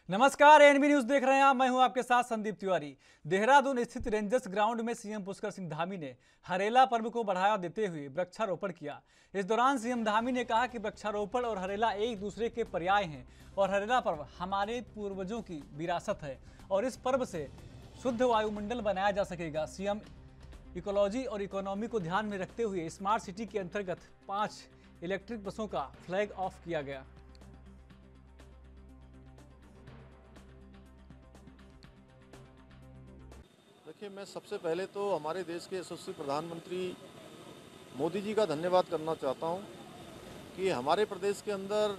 नमस्कार, NB news देख रहे हैं आप। मैं हूं आपके साथ संदीप तिवारी। देहरादून स्थित रेंजर्स ग्राउंड में सीएम पुष्कर सिंह धामी ने हरेला पर्व को बढ़ावा देते हुए वृक्षारोपण किया। इस दौरान सीएम धामी ने कहा कि वृक्षारोपण और हरेला एक दूसरे के पर्याय हैं और हरेला पर्व हमारे पूर्वजों की विरासत है और इस पर्व से शुद्ध वायुमंडल बनाया जा सकेगा। सीएम इकोलॉजी और इकोनॉमी को ध्यान में रखते हुए स्मार्ट सिटी के अंतर्गत 5 इलेक्ट्रिक बसों का फ्लैग ऑफ किया गया। देखिए, मैं सबसे पहले तो हमारे देश के यशस्वी प्रधानमंत्री मोदी जी का धन्यवाद करना चाहता हूं कि हमारे प्रदेश के अंदर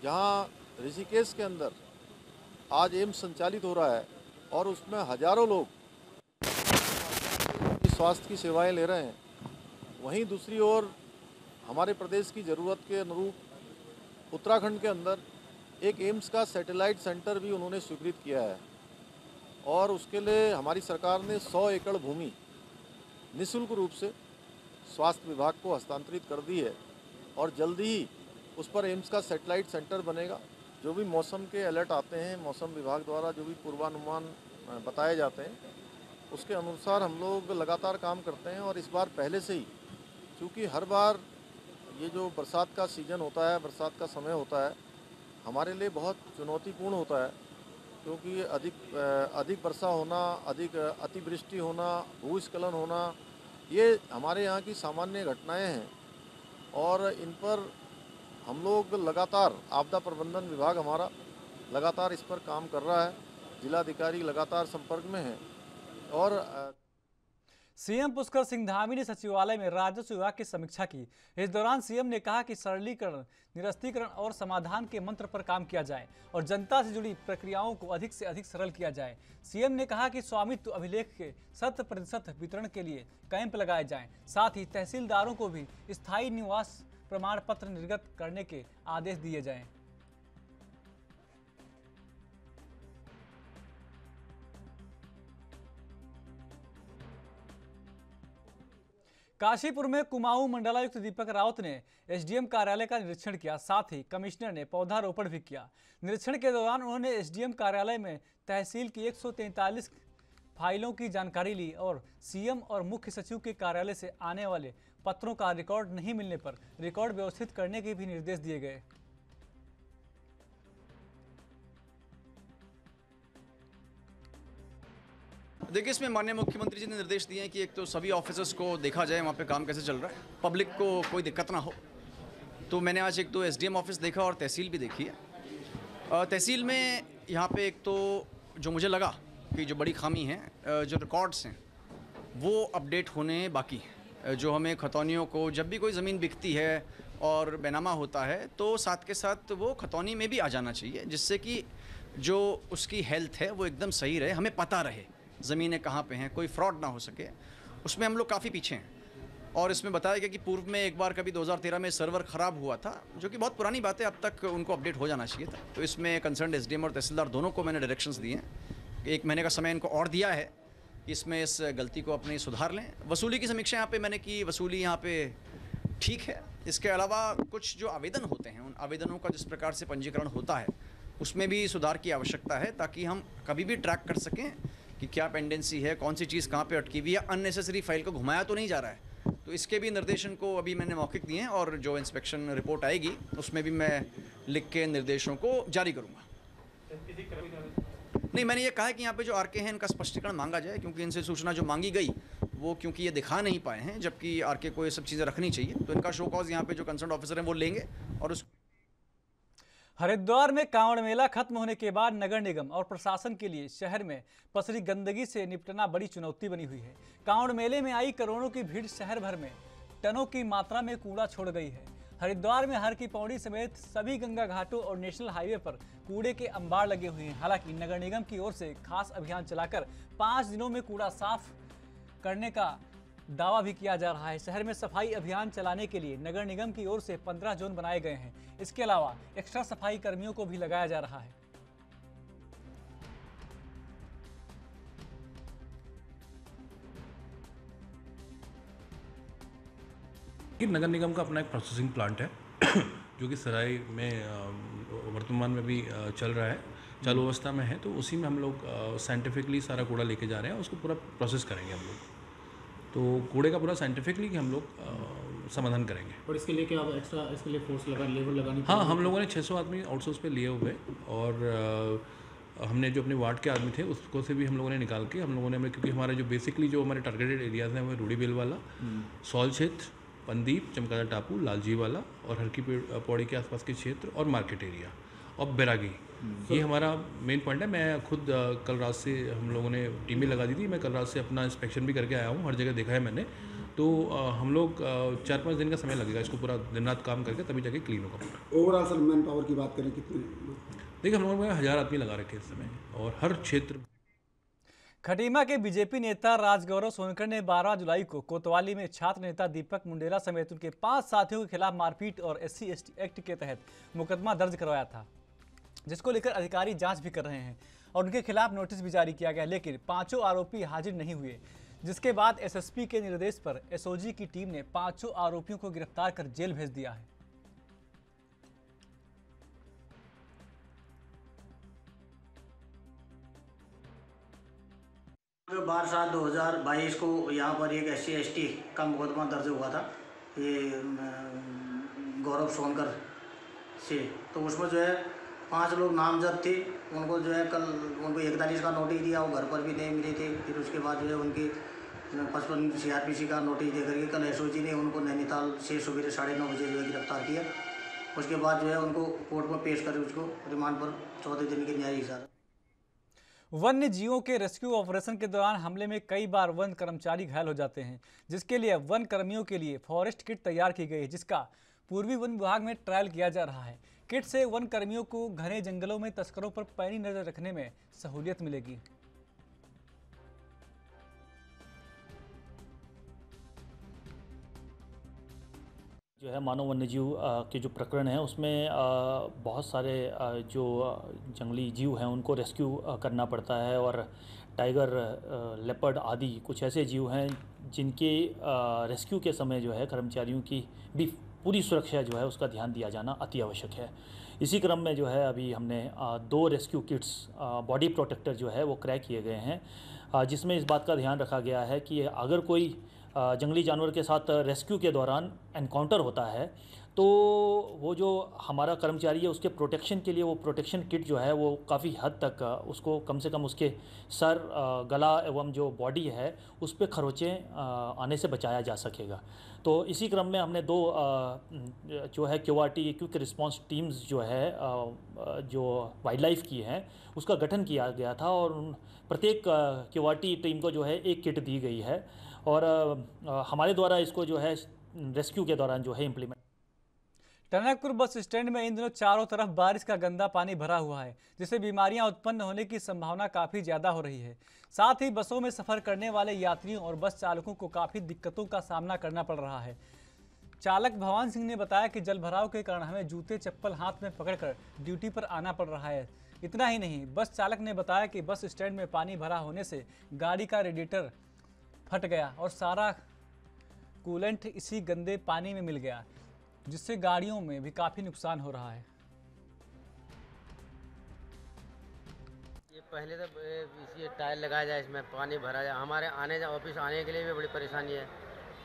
जहां ऋषिकेश के अंदर आज एम्स संचालित हो रहा है और उसमें हजारों लोग स्वास्थ्य की सेवाएं ले रहे हैं, वहीं दूसरी ओर हमारे प्रदेश की ज़रूरत के अनुरूप उत्तराखंड के अंदर एक एम्स का सैटेलाइट सेंटर भी उन्होंने स्वीकृत किया है और उसके लिए हमारी सरकार ने 100 एकड़ भूमि निःशुल्क रूप से स्वास्थ्य विभाग को हस्तांतरित कर दी है और जल्दी ही उस पर एम्स का सैटेलाइट सेंटर बनेगा। जो भी मौसम के अलर्ट आते हैं, मौसम विभाग द्वारा जो भी पूर्वानुमान बताए जाते हैं, उसके अनुसार हम लोग लगातार काम करते हैं। और इस बार पहले से ही, क्योंकि हर बार ये जो बरसात का सीज़न होता है, बरसात का समय होता है, हमारे लिए बहुत चुनौतीपूर्ण होता है, क्योंकि अधिक वर्षा होना, अधिक अतिवृष्टि होना, भूस्खलन होना, ये हमारे यहाँ की सामान्य घटनाएं हैं और इन पर हम लोग लगातार, आपदा प्रबंधन विभाग हमारा लगातार इस पर काम कर रहा है। जिलाधिकारी लगातार संपर्क में है और सीएम पुष्कर सिंह धामी ने सचिवालय में राजस्व विभाग की समीक्षा की। इस दौरान सीएम ने कहा कि सरलीकरण, निरस्तीकरण और समाधान के मंत्र पर काम किया जाए और जनता से जुड़ी प्रक्रियाओं को अधिक से अधिक सरल किया जाए। सीएम ने कहा कि स्वामित्व अभिलेख के 100% वितरण के लिए कैंप लगाए जाएं। साथ ही तहसीलदारों को भी स्थायी निवास प्रमाण पत्र निर्गत करने के आदेश दिए जाएं। काशीपुर में कुमाऊं मंडलायुक्त दीपक रावत ने एसडीएम कार्यालय का निरीक्षण किया। साथ ही कमिश्नर ने पौधारोपण भी किया। निरीक्षण के दौरान उन्होंने एसडीएम कार्यालय में तहसील की 143 फाइलों की जानकारी ली और सीएम और मुख्य सचिव के कार्यालय से आने वाले पत्रों का रिकॉर्ड नहीं मिलने पर रिकॉर्ड व्यवस्थित करने के भी निर्देश दिए गए। देखिए, इसमें माननीय मुख्यमंत्री जी ने निर्देश दिए हैं कि एक तो सभी ऑफिसर्स को देखा जाए वहाँ पे काम कैसे चल रहा है, पब्लिक को कोई दिक्कत ना हो। तो मैंने आज एक तो एसडीएम ऑफिस देखा और तहसील भी देखी है। तहसील में यहाँ पे एक तो जो मुझे लगा कि जो बड़ी खामी है, जो रिकॉर्ड्स हैं वो अपडेट होने बाकी हैं। जो हमें खतौनियों को, जब भी कोई ज़मीन बिकती है और बैनामा होता है तो साथ के साथ वो खतौनी में भी आ जाना चाहिए, जिससे कि जो उसकी हेल्थ है वो एकदम सही रहे, हमें पता रहे ज़मीनें कहाँ पे हैं, कोई फ्रॉड ना हो सके। उसमें हम लोग काफ़ी पीछे हैं और इसमें बताया गया कि पूर्व में एक बार कभी 2013 में सर्वर ख़राब हुआ था, जो कि बहुत पुरानी बात है, अब तक उनको अपडेट हो जाना चाहिए था। तो इसमें कंसर्न एसडीएम और तहसीलदार दोनों को मैंने डायरेक्शंस दिए हैं। 1 महीने का समय इनको और दिया है कि इसमें इस गलती को अपनी सुधार लें। वसूली की समीक्षा यहाँ पर मैंने की, वसूली यहाँ पर ठीक है। इसके अलावा कुछ जो आवेदन होते हैं, उन आवेदनों का जिस प्रकार से पंजीकरण होता है उसमें भी सुधार की आवश्यकता है, ताकि हम कभी भी ट्रैक कर सकें कि क्या पेंडेंसी है, कौन सी चीज़ कहाँ पे अटकी हुई है, अननेसेसरी फाइल को घुमाया तो नहीं जा रहा है। तो इसके भी निर्देशन को अभी मैंने मौखिक दिए हैं और जो इंस्पेक्शन रिपोर्ट आएगी उसमें भी मैं लिख के निर्देशों को जारी करूँगा। नहीं, मैंने ये कहा है कि यहाँ पे जो आरके हैं इनका स्पष्टीकरण मांगा जाए, क्योंकि इनसे सूचना जो मांगी गई वो क्योंकि ये दिखा नहीं पाए हैं, जबकि आरके को ये सब चीज़ें रखनी चाहिए, तो इनका शो कॉज यहाँ पे जो कंसर्न ऑफिसर हैं वो लेंगे। और उस हरिद्वार में कांवड़ मेला खत्म होने के बाद नगर निगम और प्रशासन के लिए शहर में पसरी गंदगी से निपटना बड़ी चुनौती बनी हुई है। कांवड़ मेले में आई करोड़ों की भीड़ शहर भर में टनों की मात्रा में कूड़ा छोड़ गई है। हरिद्वार में हर की पौड़ी समेत सभी गंगा घाटों और नेशनल हाईवे पर कूड़े के अंबार लगे हुए हैं। हालांकि नगर निगम की ओर से खास अभियान चलाकर 5 दिनों में कूड़ा साफ करने का दावा भी किया जा रहा है। शहर में सफाई अभियान चलाने के लिए नगर निगम की ओर से 15 जोन बनाए गए हैं। इसके अलावा एक्स्ट्रा सफाई कर्मियों को भी लगाया जा रहा है। नगर निगम का अपना एक प्रोसेसिंग प्लांट है जो कि सराय में वर्तमान में भी चल रहा है। चालू अवस्था में है, तो उसी में हम लोग साइंटिफिकली सारा कूड़ा लेके जा रहे हैं, उसको पूरा प्रोसेस करेंगे हम लोग। तो कूड़े का पूरा साइंटिफिकली हम लोग समाधान करेंगे। और इसके लिए क्या आप एक्स्ट्रा इसके लिए फोर्स लेबर लगानी? हाँ, हम लोगों ने 600 आदमी आउटसोर्स पे लिए हुए, और हमने जो अपने वार्ड के आदमी थे उसको से भी हम लोगों ने निकाल के हम लोगों ने, क्योंकि हमारे जो बेसिकली जो हमारे टारगेटेड एरियाज़ हैं वो रूड़ी बेल वाला, सौल क्षेत्र, पंदीप, चमकादड़ टापू, लालजी वाला और हरकी पौड़ी के आसपास के क्षेत्र और मार्केट एरिया और बैरागी, ये हमारा मेन पॉइंट है। मैं खुद कल रात से हम लोगों ने टीमें लगा दी थी, मैं कल रात से अपना इंस्पेक्शन भी करके आया हूँ, हर जगह देखा है मैंने। तो हम लोग 4-5 दिन का समय लगेगा इसको पूरा दिन रात काम करके, तभी जाके क्लीन होगा पूरा। ओवरऑल सर मैन पावर की बात करें कितने? देखिए, हम लोगों ने 1000 आदमी लगा रखे इस समय, और हर क्षेत्र। खटीमा के बीजेपी नेता राजगौरव सोनकर ने 12 जुलाई को कोतवाली में छात्र नेता दीपक मुंडेरा समेत उनके 5 साथियों के खिलाफ मारपीट और SC/ST एक्ट के तहत मुकदमा दर्ज करवाया था, जिसको लेकर अधिकारी जांच भी कर रहे हैं और उनके खिलाफ नोटिस भी जारी किया गया, लेकिन 5 आरोपी हाजिर नहीं हुए, जिसके बाद SSP के निर्देश पर SOG की टीम ने 5 आरोपियों को गिरफ्तार कर जेल भेज दिया है। जो 12/7/2022 को यहाँ पर एक SC/ST का मुकदमा दर्ज हुआ था, ये गौरव सोनकर से, तो उसमें जो है 5 लोग नामजद थे। उनको जो है कल उनको 41 का नोटिस दिया, वो घर पर भी नहीं मिले थे। फिर उसके बाद जो है उनकी 55 CRPC का नोटिस दे करके कल SOG ने उनको नैनीताल से सुबह 9:30 बजे जो है गिरफ्तार किया। उसके बाद जो है उनको कोर्ट में पेश कर उसको रिमांड पर 14 दिन के न्यायिक हिरासत। वन्य जीवों के रेस्क्यू ऑपरेशन के दौरान हमले में कई बार वन कर्मचारी घायल हो जाते हैं, जिसके लिए वन कर्मियों के लिए फॉरेस्ट किट तैयार की गई है, जिसका पूर्वी वन विभाग में ट्रायल किया जा रहा है। किट से वन कर्मियों को घने जंगलों में तस्करों पर पैनी नजर रखने में सहूलियत मिलेगी। जो है मानव वन्यजीव के जो प्रकरण है उसमें बहुत सारे जो जंगली जीव हैं उनको रेस्क्यू करना पड़ता है, और टाइगर, लेपर्ड आदि कुछ ऐसे जीव हैं जिनके रेस्क्यू के समय जो है कर्मचारियों की भी पूरी सुरक्षा जो है उसका ध्यान दिया जाना अति आवश्यक है। इसी क्रम में जो है अभी हमने 2 रेस्क्यू किट्स बॉडी प्रोटेक्टर जो है वो क्रैक किए गए हैं, जिसमें इस बात का ध्यान रखा गया है कि अगर कोई जंगली जानवर के साथ रेस्क्यू के दौरान एनकाउंटर होता है तो वो जो हमारा कर्मचारी है उसके प्रोटेक्शन के लिए वो प्रोटेक्शन किट जो है वो काफ़ी हद तक उसको कम से कम उसके सर, गला एवं जो बॉडी है उस पर खरोचें आने से बचाया जा सकेगा। तो इसी क्रम में हमने 2 जो है QRT क्विक रिस्पांस टीम्स जो है जो वाइल्ड लाइफ की हैं उसका गठन किया गया था, और प्रत्येक QRT टीम को जो है एक किट दी गई है, और हमारे द्वारा इसको जो है रेस्क्यू के दौरान जो है इम्प्लीमेंट। टनकपुर बस स्टैंड में इन दिनों चारों तरफ बारिश का गंदा पानी भरा हुआ है, जिससे बीमारियां उत्पन्न होने की संभावना काफ़ी ज़्यादा हो रही है। साथ ही बसों में सफ़र करने वाले यात्रियों और बस चालकों को काफ़ी दिक्कतों का सामना करना पड़ रहा है। चालक भवान सिंह ने बताया कि जल भराव के कारण हमें जूते चप्पल हाथ में पकड़कर ड्यूटी पर आना पड़ रहा है। इतना ही नहीं, बस चालक ने बताया कि बस स्टैंड में पानी भरा होने से गाड़ी का रेडिएटर फट गया और सारा कूलेंट इसी गंदे पानी में मिल गया, जिससे गाड़ियों में भी काफ़ी नुकसान हो रहा है। ये पहले तो इसी टायर लगाया जाए, इसमें पानी भरा जाए। हमारे ऑफिस आने के लिए भी बड़ी परेशानी है,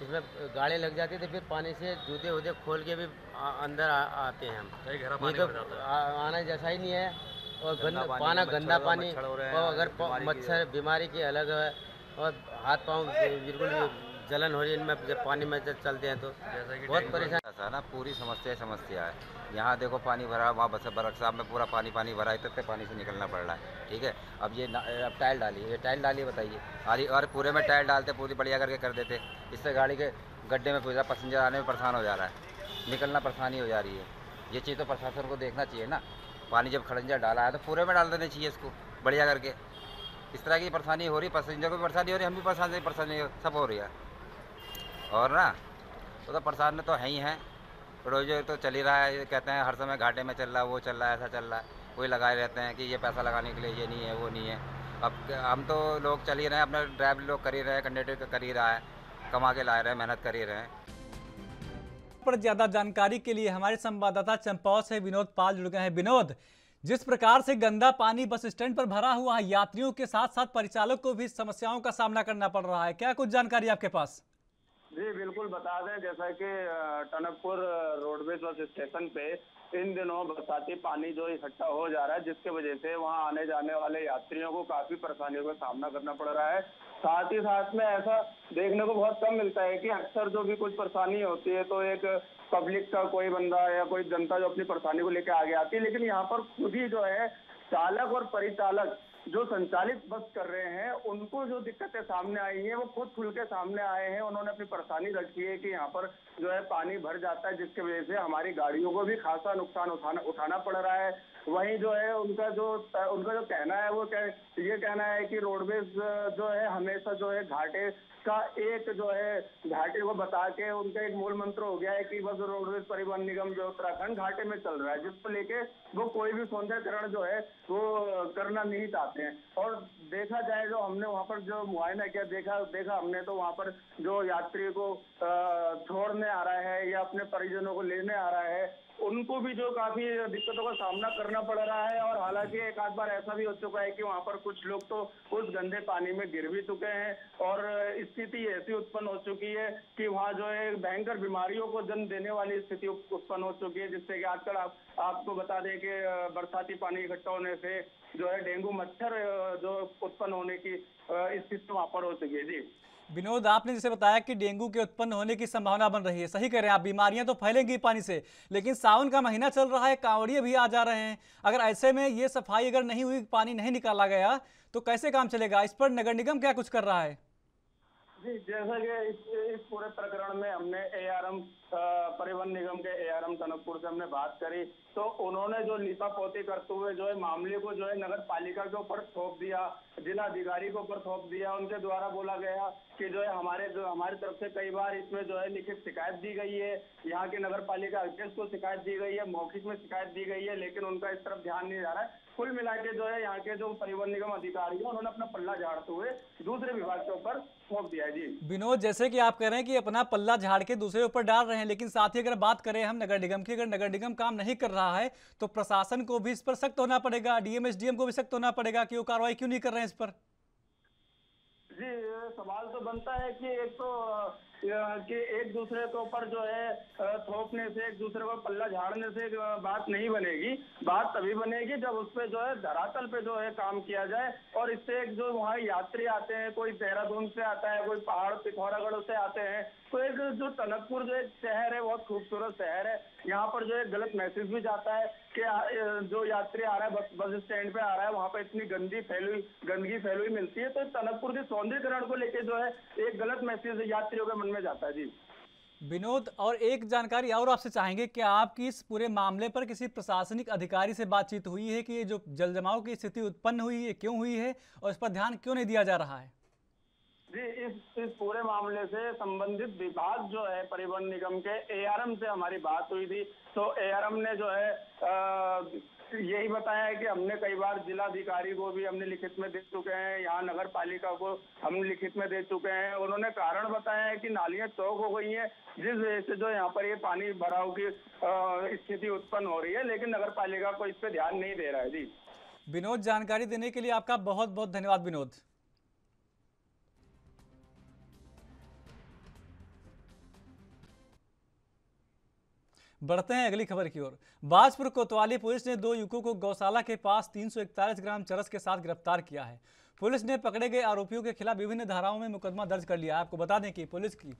इसमें गाड़ी लग जाती तो फिर पानी से जूते वूते खोल के भी अंदर आते हैं हम। नहीं तो आना जैसा ही नहीं है, और गंदा पानी, और अगर मच्छर बीमारी की अलग है, और हाथ पाँव बिल्कुल जलन हो रही है इनमें जब पानी में जब चलते हैं तो बहुत परेशान। ऐसा ना पूरी समस्या है। यहाँ देखो पानी भरा, वहाँ बस बरकसाब में पूरा पानी भरा है, इतने पानी से निकलना पड़ रहा है। ठीक है, अब ये अब टाइल डालिए बताइए, और पूरे में टाइल डालते पूरी बढ़िया करके कर देते, इससे गाड़ी के गड्ढे में पूरा पैसेंजर आने में परेशान हो जा रहा है, निकलना परेशानी हो जा रही है। ये चीज़ तो प्रशासन को देखना चाहिए ना। पानी जब खड़ंजा डाला है तो पूरे में डाल देना चाहिए इसको बढ़िया करके। इस तरह की परेशानी हो रही, पैसेंजर को भी परेशानी हो रही, हम भी परेशानी सब हो रही है। और ना तो परेशान तो है ही हैं, रोज तो चल ही रहा है। कहते हैं हर समय घाटे में चल रहा है, वो चल रहा है, ऐसा चल रहा है, कोई लगाए रहते हैं कि ये पैसा लगाने के लिए ये नहीं है वो नहीं है। अब हम तो लोग चल ही रहे हैं, अपना ड्राइवर लोग कर ही रहे हैं, कंडक्टर कर ही रहा है, कमा के ला रहे हैं, मेहनत कर ही रहे हैं। पर ज़्यादा जानकारी के लिए हमारे संवाददाता चंपावत से विनोद पाल जुड़ गए हैं। विनोद, जिस प्रकार से गंदा पानी बस स्टैंड पर भरा हुआ है, यात्रियों के साथ साथ परिचालक को भी समस्याओं का सामना करना पड़ रहा है। क्या कुछ जानकारी आपके पास? जी बिल्कुल बता दें, जैसा कि टनकपुर रोडवेज बस स्टेशन पे इन दिनों बरसाती पानी जो इकट्ठा हो जा रहा है, जिसके वजह से वहां आने जाने वाले यात्रियों को काफी परेशानियों का सामना करना पड़ रहा है। साथ ही साथ में ऐसा देखने को बहुत कम मिलता है कि अक्सर जो भी कुछ परेशानी होती है तो एक पब्लिक का कोई बंदा या कोई जनता जो अपनी परेशानी को लेकर आगे आती है, लेकिन यहाँ पर खुद ही जो है चालक और परिचालक जो संचालित बस कर रहे हैं, उनको जो दिक्कतें सामने आई हैं वो खुद खुल के सामने आए हैं। उन्होंने अपनी परेशानी रखी है कि यहाँ पर जो है पानी भर जाता है, जिसकी वजह से हमारी गाड़ियों को भी खासा नुकसान उठाना पड़ रहा है। वहीं जो है उनका जो कहना है वो ये कहना है कि रोडवेज जो है हमेशा जो है घाटे का एक जो है घाटे को बता के उनका एक मूल मंत्र हो गया है कि बस रोडवेज परिवहन निगम जो उत्तराखंड घाटे में चल रहा है, जिसको लेके वो कोई भी सौंदर्यकरण जो है वो करना नहीं चाहते हैं। और देखा जाए जो हमने वहाँ पर जो मुआयना किया, देखा हमने तो वहाँ पर जो यात्री को छोड़ने आ रहा है या अपने परिजनों को लेने आ रहा है, उनको भी जो काफी दिक्कतों का सामना करना पड़ रहा है। और हालांकि एक आध बार ऐसा भी हो चुका है कि वहां पर कुछ लोग तो उस गंदे पानी में गिर भी चुके हैं और स्थिति ऐसी उत्पन्न हो चुकी है कि वहां जो है भयंकर बीमारियों को जन्म देने वाली स्थिति उत्पन्न हो चुकी है, जिससे कि आजकल आपको बता दें कि बरसाती पानी इकट्ठा होने से जो है डेंगू मच्छर जो उत्पन्न होने की स्थिति वहां पर हो चुकी है। जी विनोद, आपने जैसे बताया कि डेंगू के उत्पन्न होने की संभावना बन रही है, सही कह रहे हैं आप, बीमारियां तो फैलेंगी पानी से, लेकिन सावन का महीना चल रहा है, कांवड़िए भी आ जा रहे हैं। अगर ऐसे में ये सफाई अगर नहीं हुई, पानी नहीं निकाला गया तो कैसे काम चलेगा? इस पर नगर निगम क्या कुछ कर रहा है? जी, जैसा कि इस पूरे प्रकरण में हमने एआरएम परिवहन निगम के एआरएम टनकपुर से हमने बात करी, तो उन्होंने जो लीपापोती करते हुए जो है मामले को जो है नगर पालिका के ऊपर थोप दिया, जिलाधिकारी के ऊपर थोप दिया। उनके द्वारा बोला गया कि जो है हमारी तरफ से कई बार इसमें जो है लिखित शिकायत दी गई है, यहाँ के नगर पालिका अध्यक्ष को शिकायत दी गई है, मौखिक में शिकायत दी गई है, लेकिन उनका इस तरफ ध्यान नहीं जा रहा है। कुल मिला के जो है यहाँ के जो परिवहन निगम अधिकारी है, उन्होंने अपना पल्ला झाड़ते हुए दूसरे विभाग के ऊपर थोप दिया है। जी विनोद, जैसे कि आप कह रहे हैं कि अपना पल्ला झाड़ के दूसरे ऊपर डाल रहे हैं, लेकिन साथ ही अगर बात करें हम नगर निगम की, अगर नगर निगम काम नहीं कर रहा है तो प्रशासन को भी इस पर सख्त होना पड़ेगा, डीएम एसडीएम को भी सख्त होना पड़ेगा कि वो कार्रवाई क्यों नहीं कर रहे हैं इस पर। जी, सवाल तो बनता है कि एक दूसरे के ऊपर जो है थोपने से, एक दूसरे को पल्ला झाड़ने से बात नहीं बनेगी। बात तभी बनेगी जब उस पे जो है धरातल पे जो है काम किया जाए। और इससे एक जो वहाँ यात्री आते हैं, कोई देहरादून से आता है, कोई पहाड़ पिथौरागढ़ से आते हैं, तो एक जो टनकपुर जो एक शहर है, बहुत खूबसूरत शहर है, यहाँ पर जो है गलत मैसेज भी जाता है कि जो यात्री आ रहा है बस स्टैंड पे आ रहा है, वहाँ पे इतनी गंदगी फैली हुई मिलती है। तो टनकपुर के सौंदर्यीकरण को लेके जो है एक गलत मैसेज यात्रियों के मन में जाता है। जी विनोद, और एक जानकारी और आपसे चाहेंगे कि आपकी इस पूरे मामले पर किसी प्रशासनिक अधिकारी से बातचीत हुई है कि ये जो जल जमाव की स्थिति उत्पन्न हुई है क्यों हुई है और इस पर ध्यान क्यों नहीं दिया जा रहा है? जी, इस पूरे मामले से संबंधित विभाग जो है परिवहन निगम के एआरएम से हमारी बात हुई थी, तो एआरएम ने जो है यही बताया है कि हमने कई बार जिलाधिकारी को भी हमने लिखित में दे चुके हैं, यहाँ नगर पालिका को हम लिखित में दे चुके हैं। उन्होंने कारण बताया है कि नालियां चौक हो गई हैं, जिस वजह से जो यहाँ पर ये पानी भराव की स्थिति उत्पन्न हो रही है, लेकिन नगर पालिका को इस पर ध्यान नहीं दे रहा है। जी विनोद, जानकारी देने के लिए आपका बहुत बहुत धन्यवाद विनोद। बढ़ते हैं अगली खबर की ओर। बाजपुर कोतवाली पुलिस ने 2 युवकों को गौशाला के पास 341 ग्राम चरस के साथ गिरफ्तार किया है। पुलिस ने पकड़े गए आरोपियों के खिलाफ विभिन्न धाराओं में मुकदमा दर्ज कर लिया है। आपको बता दें कि पुलिस की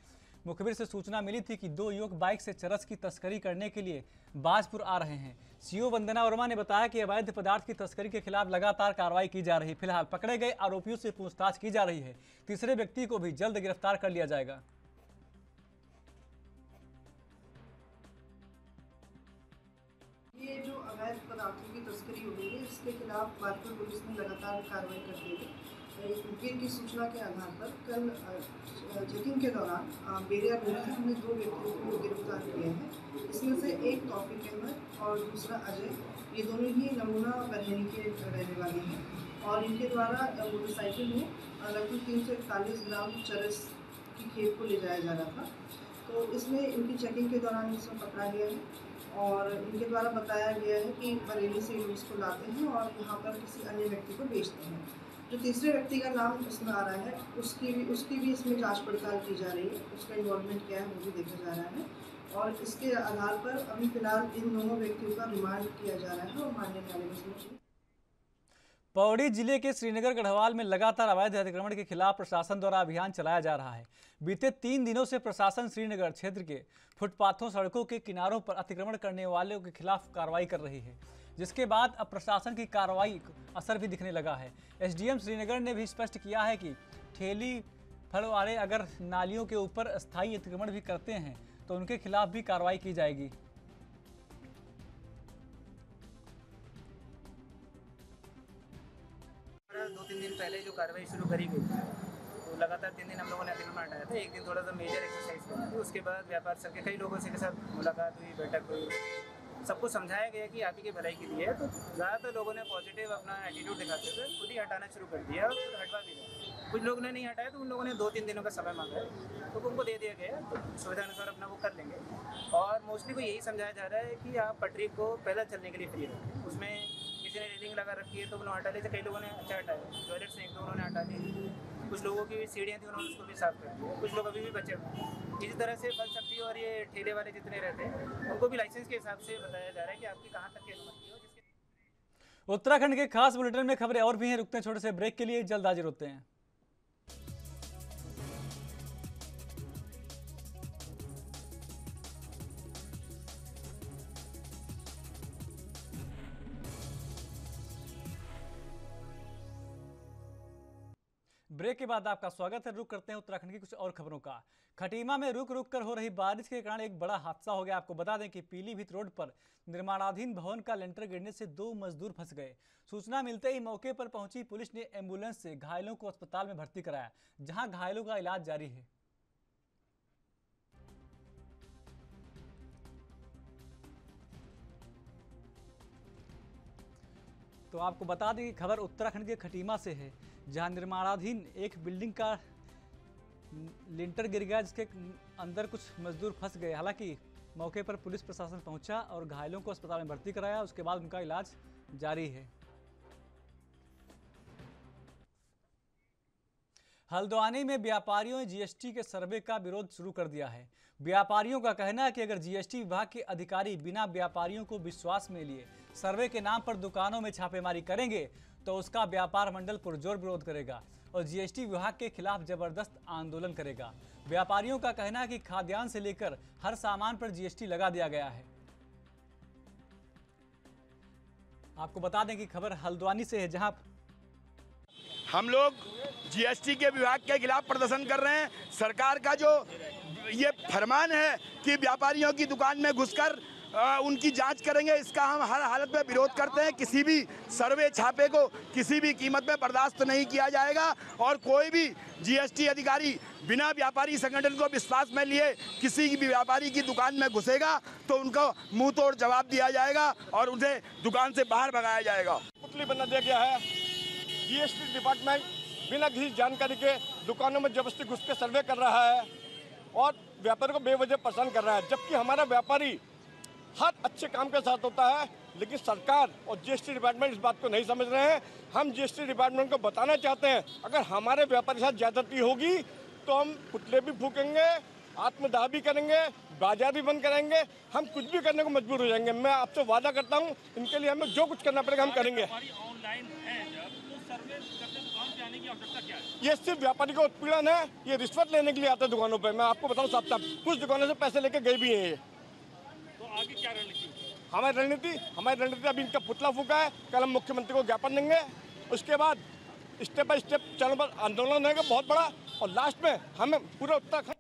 मुखबिर से सूचना मिली थी कि 2 युवक बाइक से चरस की तस्करी करने के लिए बाजपुर आ रहे हैं। सीओ वंदना वर्मा ने बताया कि अवैध पदार्थ की तस्करी के खिलाफ लगातार कार्रवाई की जा रही है। फिलहाल पकड़े गए आरोपियों से पूछताछ की जा रही है। तीसरे व्यक्ति को भी जल्द गिरफ्तार कर लिया जाएगा। ये जो अवैध पदार्थों की तस्करी हो रही है, इसके खिलाफ बाजपुर पुलिस ने लगातार कार्रवाई करते हुए एक मुखबिर की सूचना के आधार पर कल चेकिंग के दौरान बेरिया रोड में 2 व्यक्तियों को गिरफ्तार किया है। इसमें से एक तौफीक अहमद और दूसरा अजय, ये दोनों ही नमूना बरहनी के रहने वाले हैं और इनके द्वारा मोटरसाइकिल में लगभग 341 ग्राम चरस की खेप को ले जाया जा रहा था। तो इसमें इनकी चेकिंग के दौरान इसमें पकड़ा गया है और इनके द्वारा बताया गया है कि बरेली से लोग इसको लाते हैं और यहाँ पर किसी अन्य व्यक्ति को बेचते हैं। जो तीसरे व्यक्ति का नाम इसमें आ रहा है उसकी भी इसमें जांच पड़ताल की जा रही है, उसका इन्वॉल्वमेंट क्या है वो भी देखा जा रहा है और इसके आधार पर अभी फिलहाल इन दोनों व्यक्तियों का रिमांड किया जा रहा है और माननीय न्यायालय में। पौड़ी जिले के श्रीनगर गढ़वाल में लगातार अवैध अतिक्रमण के खिलाफ प्रशासन द्वारा अभियान चलाया जा रहा है। बीते 3 दिनों से प्रशासन श्रीनगर क्षेत्र के फुटपाथों, सड़कों के किनारों पर अतिक्रमण करने वालों के खिलाफ कार्रवाई कर रही है, जिसके बाद अब प्रशासन की कार्रवाई असर भी दिखने लगा है। एसडीएम श्रीनगर ने भी स्पष्ट किया है कि ठेली फल वाले अगर नालियों के ऊपर अस्थायी अतिक्रमण भी करते हैं तो उनके खिलाफ भी कार्रवाई की जाएगी। 2-3 दिन पहले जो कार्रवाई शुरू करी गई थी, तो लगातार 3 दिन हम लोगों ने अतिक्रमण हटाया था। एक दिन थोड़ा सा मेजर एक्सरसाइज करी थी। उसके बाद व्यापार संघ के कई लोगों से के साथ मुलाकात हुई, बैठक हुई, सबको समझाया गया कि आप ही की भलाई के लिए है। तो ज़्यादातर लोगों ने पॉजिटिव अपना एटीट्यूड दिखाते हुए खुद ही हटाना शुरू कर दिया और खुद हटवा भी दिया। कुछ लोगों ने नहीं हटाया तो उन लोगों ने 2-3 दिनों का समय मांगा है, तो उनको दे दिया गया, तो सुविधा अनुसार अपना वो कर लेंगे। और मोस्टली को यही समझाया जा रहा है कि आप पटरी को पैदल चलने के लिए फ्री रखें। उसमें किसी ने रेलिंग लगा रखी है तो उन्होंने हटा ली, कई लोगों ने अच्छा हटाया, टॉयलेट्स हैं एक दो उन्होंने हटा ली, कुछ लोगों की सीढ़ियाँ थी उन्होंने उसको भी साफ कर दिया, कुछ लोग अभी भी बचे हुए हैं। इसी तरह से फल सब्जी और ये ठेले वाले जितने रहते हैं उनको भी लाइसेंस के हिसाब से बताया जा रहा है कि आपकी कहाँ तक की अनुमति हो। जिसके उत्तराखंड के खास बुलेटिन में खबरें और भी हैं, रुकते हैं छोटे से ब्रेक के लिए, जल्द हाजिर होते हैं। ब्रेक के बाद आपका स्वागत है। रुक करते हैं उत्तराखंड की कुछ और खबरों का। खटीमा में रुक रुक कर हो रही बारिश के कारण एक बड़ा हादसा हो गया। आपको बता दें कि पीलीभीत रोड पर निर्माणाधीन भवन का लेंटर गिरने से 2 मजदूर फंस गए। सूचना मिलते ही मौके पर पहुंची पुलिस ने एम्बुलेंस से घायलों को अस्पताल में भर्ती कराया, जहां घायलों का इलाज जारी है। तो आपको बता दें कि खबर उत्तराखंड के खटीमा से है, जहां निर्माणाधीन एक बिल्डिंग का लिंटर गिर गया, जिसके अंदर कुछ मजदूर फंस गए। हालांकि मौके पर पुलिस प्रशासन पहुंचा और घायलों को अस्पताल में भर्ती कराया, उसके बाद उनका इलाज जारी है। हल्द्वानी में व्यापारियों ने जीएसटी के सर्वे का विरोध शुरू कर दिया है। व्यापारियों का कहना है कि अगर जीएसटी विभाग के अधिकारी बिना व्यापारियों को विश्वास में लिए सर्वे के नाम पर दुकानों में छापेमारी करेंगे तो उसका व्यापार मंडल पुरजोर विरोध करेगा और जीएसटी विभाग के खिलाफ जबरदस्त आंदोलन करेगा। व्यापारियों का कहना है कि खाद्यान्न से लेकर हर सामान पर जीएसटी लगा दिया गया है। आपको बता दें कि खबर हल्द्वानी से है, जहां हम लोग जीएसटी के विभाग के खिलाफ प्रदर्शन कर रहे हैं। सरकार का जो ये फरमान है कि व्यापारियों की दुकान में घुसकर उनकी जांच करेंगे, इसका हम हर हालत में विरोध करते हैं। किसी भी सर्वे छापे को किसी भी कीमत में बर्दाश्त नहीं किया जाएगा और कोई भी जीएसटी अधिकारी बिना व्यापारी संगठन को विश्वास में लिए किसी भी व्यापारी की दुकान में घुसेगा तो उनको मुंह तोड़ जवाब दिया जाएगा और उसे दुकान से बाहर भगाया जाएगा। पुतली बना दिया गया है। जीएसटी डिपार्टमेंट बिना किसी जानकारी के दुकानों में जबरदस्ती घुस के सर्वे कर रहा है और व्यापारी को बेवजह परेशान कर रहा है, जबकि हमारा व्यापारी हर अच्छे काम के साथ होता है। लेकिन सरकार और जीएसटी डिपार्टमेंट इस बात को नहीं समझ रहे हैं। हम जीएसटी डिपार्टमेंट को बताना चाहते हैं, अगर हमारे व्यापारी के साथ ज्यादती होगी तो हम पुतले भी फूकेंगे, आत्मदाह भी करेंगे, बाजार भी बंद करेंगे, हम कुछ भी करने को मजबूर हो जाएंगे। मैं आपसे वादा करता हूँ, इनके लिए हमें जो कुछ करना पड़ेगा हम करेंगे। ये सिर्फ व्यापारी का उत्पीड़न है, ये रिश्वत लेने के लिए आते हैं दुकानों पे। मैं आपको बताऊं साफ साफ, कुछ दुकानों से पैसे लेके गए भी हैं। तो आगे क्या रणनीति? हमारी रणनीति अभी इनका पुतला फूका है, कल हम मुख्यमंत्री को ज्ञापन देंगे, उसके बाद स्टेप बाय स्टेप चरण पर आंदोलन होगा बहुत बड़ा और लास्ट में हमें पूरा उत्तराखंड।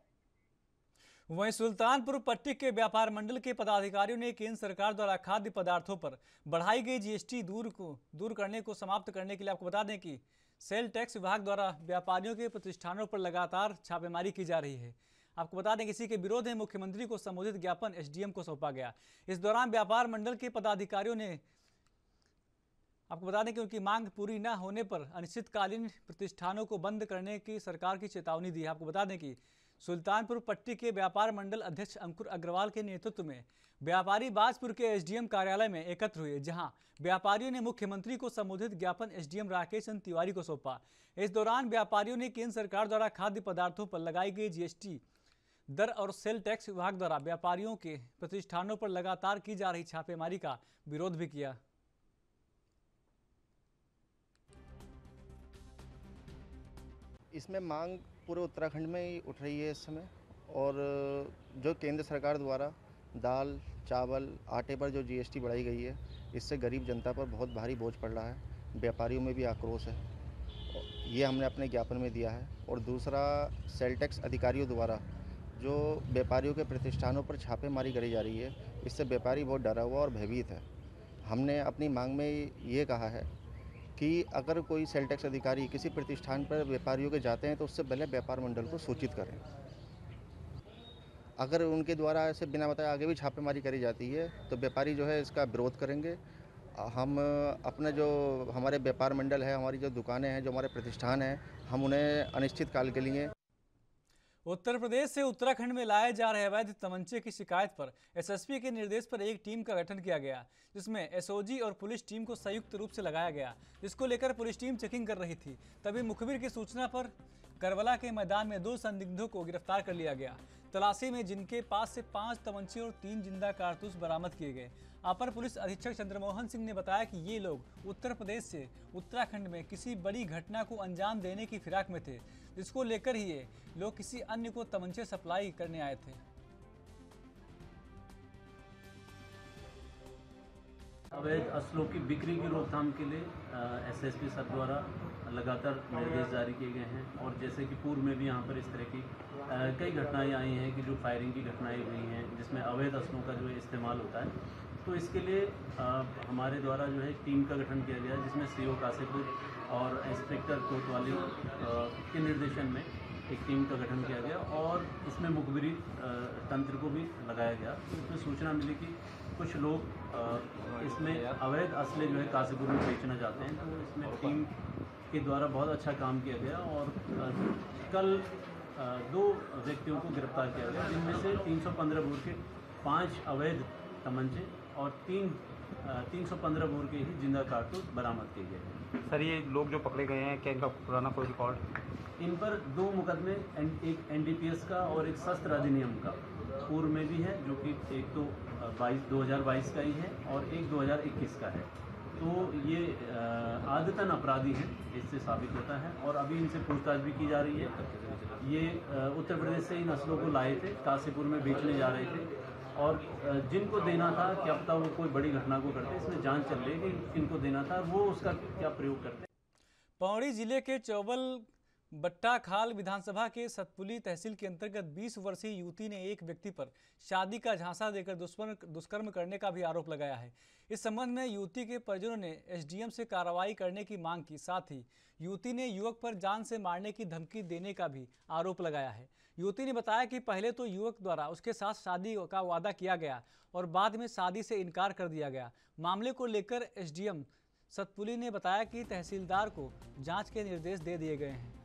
वहीं सुल्तानपुर पट्टी के व्यापार मंडल के पदाधिकारियों ने केंद्र सरकार द्वारा खाद्य पदार्थों पर बढ़ाई गई जीएसटी दूर करने को समाप्त करने के लिए आपको बता दें कि सेल टैक्स विभाग द्वारा व्यापारियों के प्रतिष्ठानों पर लगातार छापेमारी की जा रही है। आपको बता दें कि इसी के विरोध में मुख्यमंत्री को संबोधित ज्ञापन एसडीएम को सौंपा गया। इस दौरान व्यापार मंडल के पदाधिकारियों ने आपको बता दें कि उनकी मांग पूरी न होने पर अनिश्चितकालीन प्रतिष्ठानों को बंद करने की सरकार की चेतावनी दी है। आपको बता दें कि सुल्तानपुर पट्टी के व्यापार मंडल अध्यक्ष अंकुर अग्रवाल के नेतृत्व में व्यापारी बाजपुर के एसडीएम कार्यालय में एकत्र हुए, जहां व्यापारियों ने मुख्यमंत्री को संबोधित ज्ञापन एसडीएम राकेश चंद्र तिवारी को सौंपा। इस दौरान व्यापारियों ने केंद्र सरकार द्वारा खाद्य पदार्थों पर लगाई गई जीएसटी दर और सेल टैक्स विभाग द्वारा व्यापारियों के प्रतिष्ठानों पर लगातार की जा रही छापेमारी का विरोध भी किया। इसमें मांग पूरे उत्तराखंड में ही उठ रही है इस समय, और जो केंद्र सरकार द्वारा दाल, चावल, आटे पर जो जीएसटी बढ़ाई गई है, इससे गरीब जनता पर बहुत भारी बोझ पड़ रहा है। व्यापारियों में भी आक्रोश है, ये हमने अपने ज्ञापन में दिया है। और दूसरा, सेल टैक्स अधिकारियों द्वारा जो व्यापारियों के प्रतिष्ठानों पर छापेमारी करी जा रही है, इससे व्यापारी बहुत डरा हुआ और भयभीत है। हमने अपनी मांग में ये कहा है कि अगर कोई सेल टैक्स अधिकारी किसी प्रतिष्ठान पर व्यापारियों के जाते हैं तो उससे पहले व्यापार मंडल को सूचित करें। अगर उनके द्वारा ऐसे बिना बताए आगे भी छापेमारी करी जाती है तो व्यापारी जो है इसका विरोध करेंगे। हम अपने जो हमारे व्यापार मंडल है, हमारी जो दुकानें हैं, जो हमारे प्रतिष्ठान हैं, हम उन्हें अनिश्चित काल के लिए। उत्तर प्रदेश से उत्तराखंड में लाए जा रहे अवैध तमंचे की शिकायत पर एसएसपी के निर्देश पर एक टीम का गठन किया गया, जिसमें एसओजी और पुलिस टीम को संयुक्त रूप से लगाया गया, जिसको लेकर पुलिस टीम चेकिंग कर रही थी। तभी मुखबिर की सूचना पर करबला के मैदान में 2 संदिग्धों को गिरफ्तार कर लिया गया। तलाशी में जिनके पास से 5 तमंचे और 3 जिंदा कारतूस बरामद किए गए। अपर पुलिस अधीक्षक चंद्रमोहन सिंह ने बताया कि ये लोग उत्तर प्रदेश से उत्तराखंड में किसी बड़ी घटना को अंजाम देने की फिराक में थे, जिसको लेकर ही ये लोग किसी अन्य को तमंचे सप्लाई करने आए थे। अवैध असलों की बिक्री की रोकथाम के लिए एसएसपी सर द्वारा लगातार निर्देश जारी किए गए हैं, और जैसे कि पूर्व में भी यहाँ पर इस तरह की कई घटनाएं आई हैं कि जो फायरिंग की घटनाएं हुई हैं जिसमें अवैध असलों का जो इस्तेमाल होता है। तो इसके लिए हमारे द्वारा जो है टीम का गठन किया गया, जिसमें सीओ कासेपुर और इंस्पेक्टर कोतवाली के निर्देशन में एक टीम का गठन किया गया, और इसमें मुखबिरी तंत्र को भी लगाया गया। तो इसमें सूचना मिली कि कुछ लोग इसमें अवैध असले जो है कासेपुर में बेचना चाहते हैं, तो इसमें टीम के द्वारा बहुत अच्छा काम किया गया, और कल 2 व्यक्तियों को गिरफ्तार किया गया, जिनमें से 315 बोर के 5 अवैध तमंचे और 315 बोर के ही जिंदा कारतूस बरामद किए गए। सर, ये लोग जो पकड़े गए हैं, क्या इनका पुराना कोई रिकॉर्ड? इन पर 2 मुकदमे, एक एनडीपीएस का और एक शस्त्र अधिनियम का पूर्व में भी है, जो कि एक तो 2022 का ही है और एक 2021 का है। तो ये आदतन अपराधी हैं, इससे साबित होता है, और अभी इनसे पूछताछ भी की जा रही है। ये उत्तर प्रदेश से इन असलों को लाए थे, कासेपुर में बेचने जा रहे थे, और जिनको देना था, क्या पता वो कोई बड़ी घटना को करते, इसमें जांच चल रही है कि इनको देना था, वो उसका क्या प्रयोग करते। पौड़ी जिले के चौबल बट्टाखाल विधानसभा के सतपुली तहसील के अंतर्गत 20 वर्षीय युवती ने एक व्यक्ति पर शादी का झांसा देकर दुष्कर्म करने का भी आरोप लगाया है। इस संबंध में युवती के परिजनों ने एसडीएम से कार्रवाई करने की मांग की। साथ ही युवती ने युवक पर जान से मारने की धमकी देने का भी आरोप लगाया है। युवती ने बताया कि पहले तो युवक द्वारा उसके साथ शादी का वादा किया गया और बाद में शादी से इनकार कर दिया गया। मामले को लेकर एसडीएम सतपुली ने बताया कि तहसीलदार को जाँच के निर्देश दे दिए गए हैं।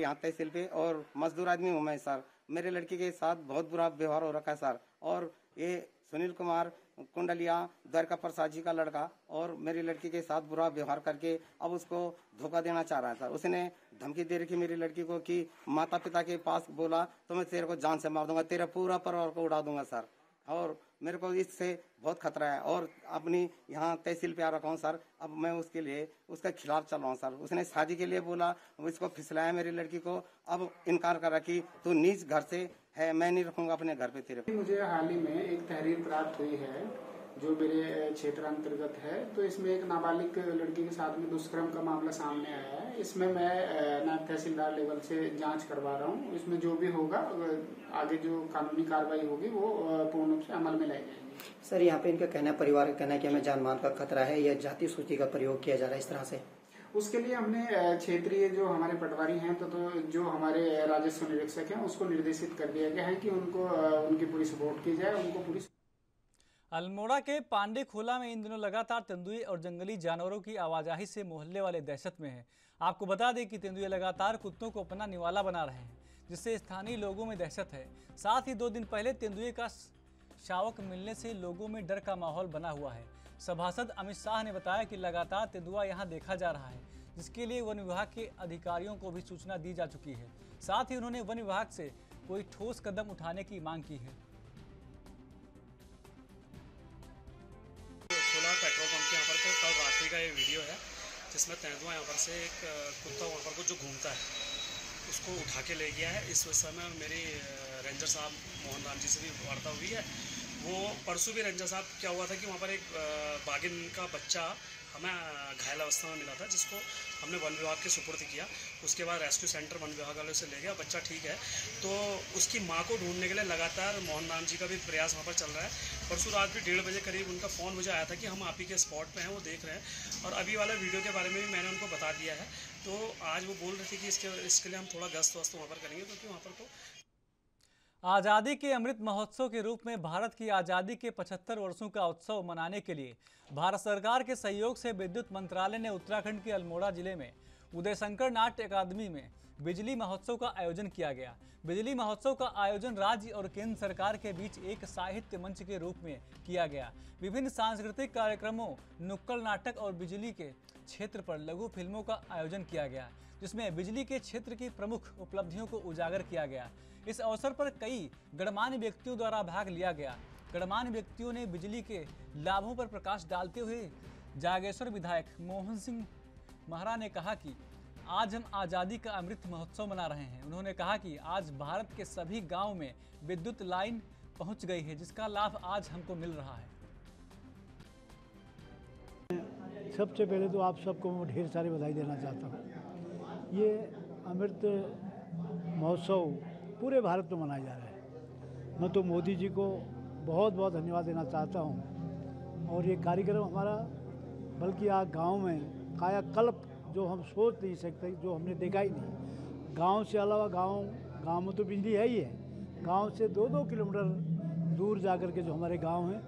यहाँ तहसील पे और मजदूर आदमी हूँ मैं सर। मेरे लड़की के साथ बहुत बुरा व्यवहार हो रखा है सर, और ये सुनील कुमार कुंडलिया द्वारका प्रसाद जी का लड़का और मेरी लड़की के साथ बुरा व्यवहार करके अब उसको धोखा देना चाह रहा है सर। उसने धमकी दे रखी मेरी लड़की को कि माता पिता के पास बोला तो मैं तेरे को जान से मार दूंगा, तेरा पूरा परिवार को उड़ा दूंगा सर। और मेरे को इससे बहुत खतरा है, और अपनी यहाँ तहसील पे आ रखा हूँ सर। अब मैं उसके लिए उसके खिलाफ चल रहा हूँ सर। उसने शादी के लिए बोला, इसको फिसलाया मेरी लड़की को, अब इनकार करा कि तू नीच घर से है, मैं नहीं रखूंगा अपने घर पे तेरे। मुझे हाल ही में एक तहरीर प्राप्त हुई है जो मेरे क्षेत्र अंतर्गत है, तो इसमें एक नाबालिग लड़की के साथ में दुष्कर्म का मामला सामने आया है। इसमें मैं नायब तहसीलदार लेवल से जांच करवा रहा हूँ। इसमें जो भी होगा आगे जो कानूनी कार्रवाई होगी वो पूर्ण रूप से अमल में लाई जाएगी। सर, यहाँ पे इनका कहना है, परिवार का कहना है कि हमें जान मान का खतरा है या जाति सूची का प्रयोग किया जा रहा है इस तरह से। उसके लिए हमने क्षेत्रीय जो हमारे पटवारी हैं तो जो हमारे राजस्व निरीक्षक हैं उसको निर्देशित कर दिया गया है कि उनको उनकी पूरी सपोर्ट की जाए, उनको पूरी। अल्मोड़ा के पांडे खोला में इन दिनों लगातार तेंदुए और जंगली जानवरों की आवाजाही से मोहल्ले वाले दहशत में हैं। आपको बता दें कि तेंदुए लगातार कुत्तों को अपना निवाला बना रहे हैं, जिससे स्थानीय लोगों में दहशत है। साथ ही 2 दिन पहले तेंदुए का शावक मिलने से लोगों में डर का माहौल बना हुआ है। सभासद अमित शाह ने बताया कि लगातार तेंदुआ यहां देखा जा रहा है, जिसके लिए वन विभाग के अधिकारियों को भी सूचना दी जा चुकी है। साथ ही उन्होंने वन विभाग से कोई ठोस कदम उठाने की मांग की है। पेट्रोल पंप के यहाँ पर कल रात्रि का ये वीडियो है जिसमें तेंदुआ यहाँ पर से एक कुत्ता वहाँ पर को जो घूमता है उसको उठा के ले गया है। इस समय मेरी रेंजर साहब मोहन राम जी से भी वार्ता हुई है। वो परसों भी रेंजर साहब क्या हुआ था कि वहाँ पर एक बाघिन का बच्चा हमें घायल अवस्था में मिला था, जिसको हमने वन विभाग के सुपुर्द किया। उसके बाद रेस्क्यू सेंटर वन विभाग वालों से ले गया, बच्चा ठीक है। तो उसकी माँ को ढूंढने के लिए लगातार मोहन राम जी का भी प्रयास वहाँ पर चल रहा है। परसों रात भी 1:30 बजे करीब उनका फ़ोन मुझे आया था कि हम आप ही के स्पॉट पे हैं, वो देख रहे हैं। और अभी वाला वीडियो के बारे में भी मैंने उनको बता दिया है। तो आज वो बोल रहे थे कि इसके लिए हम थोड़ा गश्त वस्त वहाँ पर करेंगे, क्योंकि वहाँ पर तो आज़ादी के अमृत महोत्सव के रूप में भारत की आज़ादी के 75 वर्षों का उत्सव मनाने के लिए भारत सरकार के सहयोग से विद्युत मंत्रालय ने उत्तराखंड के अल्मोड़ा जिले में उदय शंकर नाट्य अकादमी में बिजली महोत्सव का आयोजन किया गया। बिजली महोत्सव का आयोजन राज्य और केंद्र सरकार के बीच एक साहित्य मंच के रूप में किया गया। विभिन्न सांस्कृतिक कार्यक्रमों, नुक्कड़ नाटक और बिजली के क्षेत्र पर लघु फिल्मों का आयोजन किया गया, जिसमें बिजली के क्षेत्र की प्रमुख उपलब्धियों को उजागर किया गया। इस अवसर पर कई गणमान्य व्यक्तियों द्वारा भाग लिया गया। गणमान्य व्यक्तियों ने बिजली के लाभों पर प्रकाश डालते हुए जागेश्वर विधायक मोहन सिंह महरा ने कहा कि आज हम आज़ादी का अमृत महोत्सव मना रहे हैं। उन्होंने कहा कि आज भारत के सभी गांव में विद्युत लाइन पहुंच गई है, जिसका लाभ आज हमको मिल रहा है। सबसे पहले तो आप सबको मैं ढेर सारी बधाई देना चाहता हूँ। ये अमृत महोत्सव पूरे भारत में मनाया जा रहा है। मैं तो मोदी जी को बहुत बहुत धन्यवाद देना चाहता हूँ। और ये कार्यक्रम हमारा बल्कि आज गांव में कायाकल्प जो हम सोच नहीं सकते, जो हमने देखा ही नहीं। गांव से अलावा गांव में तो बिजली है ही है। गांव से 2-2 किलोमीटर दूर जाकर के जो हमारे गांव हैं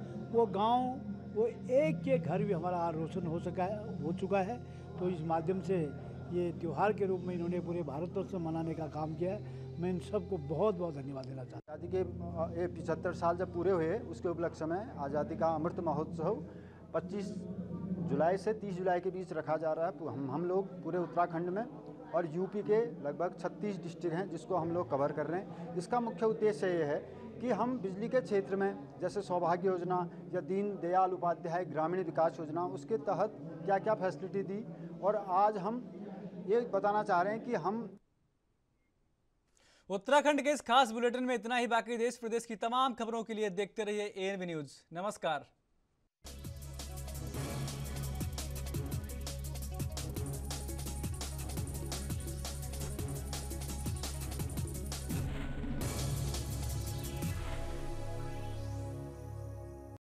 वो एक के घर भी हमारा आज रोशन हो चुका है। तो इस माध्यम से ये त्यौहार के रूप में इन्होंने पूरे भारतवर्ष में मनाने का काम किया है। मैं इन सबको बहुत बहुत धन्यवाद देना चाहता हूँ। आज़ादी के 75 साल जब पूरे हुए, उसके उपलक्ष्य में आज़ादी का अमृत महोत्सव 25 जुलाई से 30 जुलाई के बीच रखा जा रहा है। हम लोग पूरे उत्तराखंड में और यूपी के लगभग 36 डिस्ट्रिक्ट हैं जिसको हम लोग कवर कर रहे हैं। इसका मुख्य उद्देश्य ये है कि हम बिजली के क्षेत्र में जैसे सौभाग्य योजना या दीन दयाल उपाध्याय ग्रामीण विकास योजना, उसके तहत क्या क्या फैसिलिटी दी, और आज हम ये बताना चाह रहे हैं कि हम उत्तराखंड के इस खास बुलेटिन में इतना ही। बाकी देश प्रदेश की तमाम खबरों के लिए देखते रहिए ANV न्यूज़। नमस्कार।